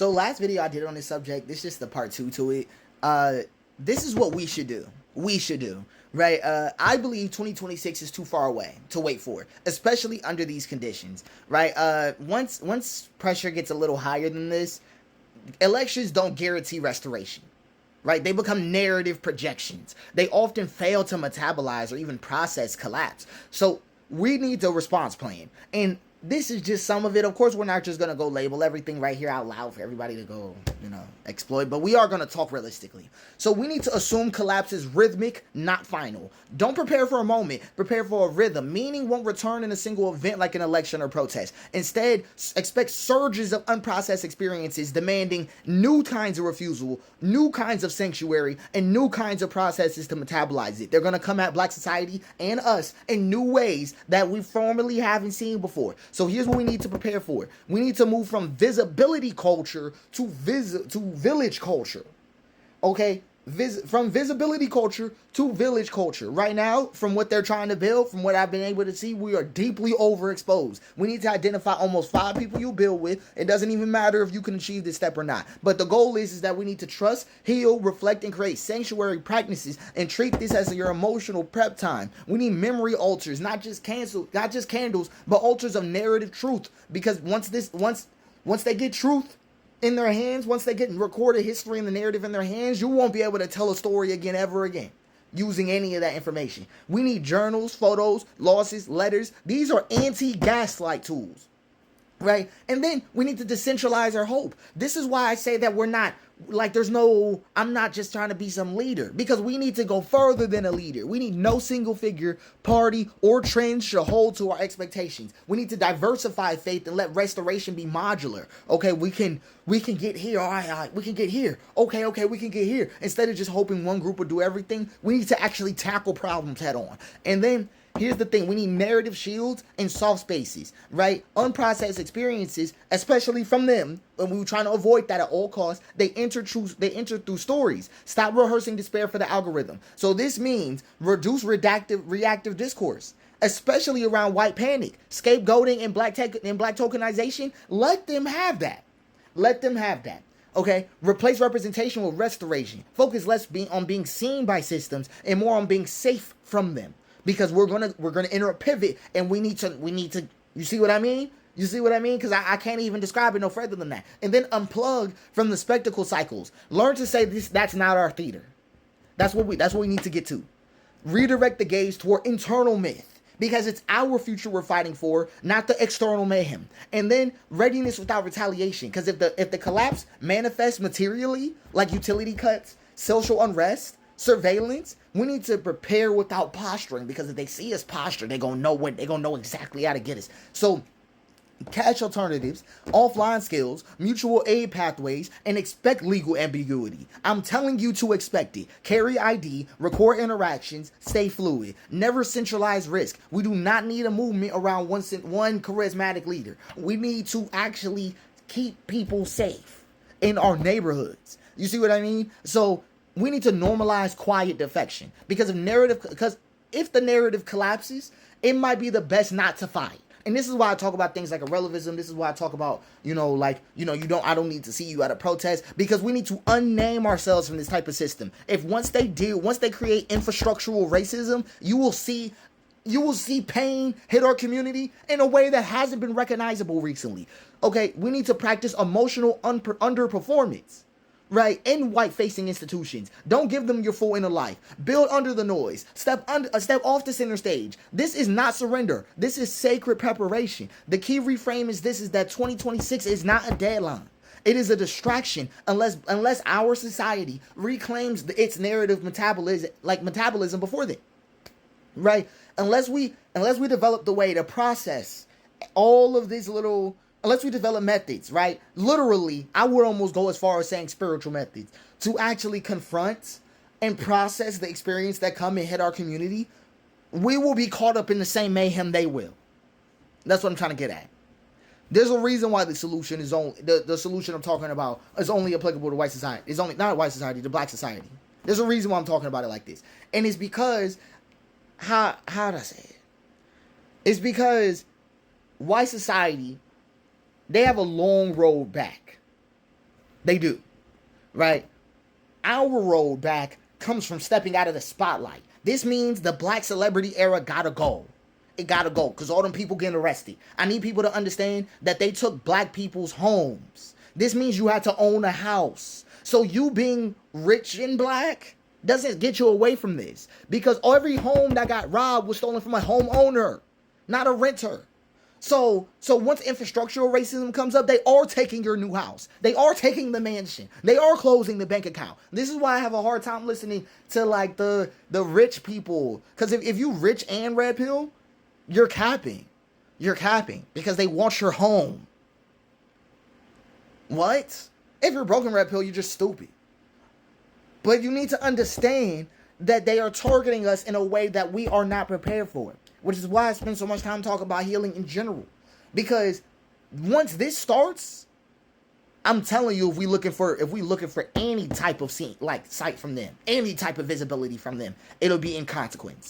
So last video I did on this subject, this is just the part 2 to it. This is what we should do. We should do, right? I believe 2026 is too far away to wait for, especially under these conditions, right? Once pressure gets a little higher than this, elections don't guarantee restoration, right? They become narrative projections. They often fail to metabolize or even process collapse. So we need a response plan. And this is just some of it. Of course, we're not just going to go label everything right here out loud for everybody to go, exploit. But we are going to talk realistically. So we need to assume collapse is rhythmic, not final. Don't prepare for a moment. Prepare for a rhythm. Meaning won't return in a single event like an election or protest. Instead, expect surges of unprocessed experiences demanding new kinds of refusal, new kinds of sanctuary, and new kinds of processes to metabolize it. They're going to come at Black society and us in new ways that we formerly haven't seen before. So here's what we need to prepare for. We need to move from visibility culture to village culture. Okay? From visibility culture to village culture. Right now, from what they're trying to build, from what I've been able to see, we are deeply overexposed. We need to identify almost 5 people you build with. It doesn't even matter if you can achieve this step or not. But the goal is that we need to trust, heal, reflect, and create sanctuary practices and treat this as your emotional prep time. We need memory altars, not just candles, but altars of narrative truth. Because once they get truth in their hands, once they get recorded history and the narrative in their hands, you won't be able to tell a story again ever again using any of that information. We need journals, photos, losses, letters. These are anti-gaslight tools, right? And then we need to decentralize our hope. This is why I say that we're not, I'm not just trying to be some leader, because we need to go further than a leader. We need no single figure, party, or trend should hold to our expectations. We need to diversify faith and let restoration be modular. Okay, we can get here. All right, we can get here. Okay, we can get here. Instead of just hoping one group will do everything, we need to actually tackle problems head on. And then here's the thing. We need narrative shields and soft spaces, right? Unprocessed experiences, especially from them, and we were trying to avoid that at all costs. They enter through stories. Stop rehearsing despair for the algorithm. So this means reduce reactive discourse, especially around white panic, scapegoating, and black tokenization. Let them have that. Okay, replace representation with restoration. Focus less on being seen by systems and more on being safe from them. Because we're gonna enter a pivot, and we need to. You see what I mean? Because I can't even describe it no further than that. And then unplug from the spectacle cycles. Learn to say that's not our theater. That's what we need to get to. Redirect the gaze toward internal myth, because it's our future we're fighting for, not the external mayhem. And then readiness without retaliation, because if the collapse manifests materially, like utility cuts, social unrest, surveillance, we need to prepare without posturing, because if they see us posture, they're gonna know exactly how to get us. So cash alternatives, offline skills, mutual aid pathways, and expect legal ambiguity. I'm telling you to expect it. Carry ID, record interactions, stay fluid. Never centralize risk. We do not need a movement around one charismatic leader. We need to actually keep people safe in our neighborhoods. You see what I mean? So we need to normalize quiet defection, because if the narrative collapses, it might be the best not to fight. And this is why I talk about things like irrelevantism. This is why I talk about, I don't need to see you at a protest, because we need to unname ourselves from this type of system. Once they create infrastructural racism, you will see pain hit our community in a way that hasn't been recognizable recently. Okay, we need to practice emotional underperformance, right, in white-facing institutions. Don't give them your full inner life. Build under the noise. Step off the center stage. This is not surrender. This is sacred preparation. The key reframe is that 2026 is not a deadline. It is a distraction unless our society reclaims its narrative metabolism before then, right? Unless we develop the way to process all of these little. Unless we develop methods, right? Literally, I would almost go as far as saying spiritual methods to actually confront and process the experience that come and hit our community, we will be caught up in the same mayhem they will. That's what I'm trying to get at. There's a reason why the solution is only the solution I'm talking about is only applicable to white society. It's only not white society, to Black society. There's a reason why I'm talking about it like this, and it's because how do I say it? It's because white society, they have a long road back. They do, right? Our rollback comes from stepping out of the spotlight. This means the black celebrity era gotta go. It gotta go because all them people getting arrested. I need people to understand that they took black people's homes. This means you had to own a house. So you being rich and black doesn't get you away from this, because every home that got robbed was stolen from a homeowner, not a renter. So once infrastructural racism comes up, they are taking your new house. They are taking the mansion. They are closing the bank account. This is why I have a hard time listening to like the rich people. Because if you rich and red pill, you're capping. You're capping because they want your home. What? If you're broken red pill, you're just stupid. But you need to understand that they are targeting us in a way that we are not prepared for. Which is why I spend so much time talking about healing in general. Because once this starts, I'm telling you, if we looking for any type of scene, like sight from them, any type of visibility from them, it'll be in consequence.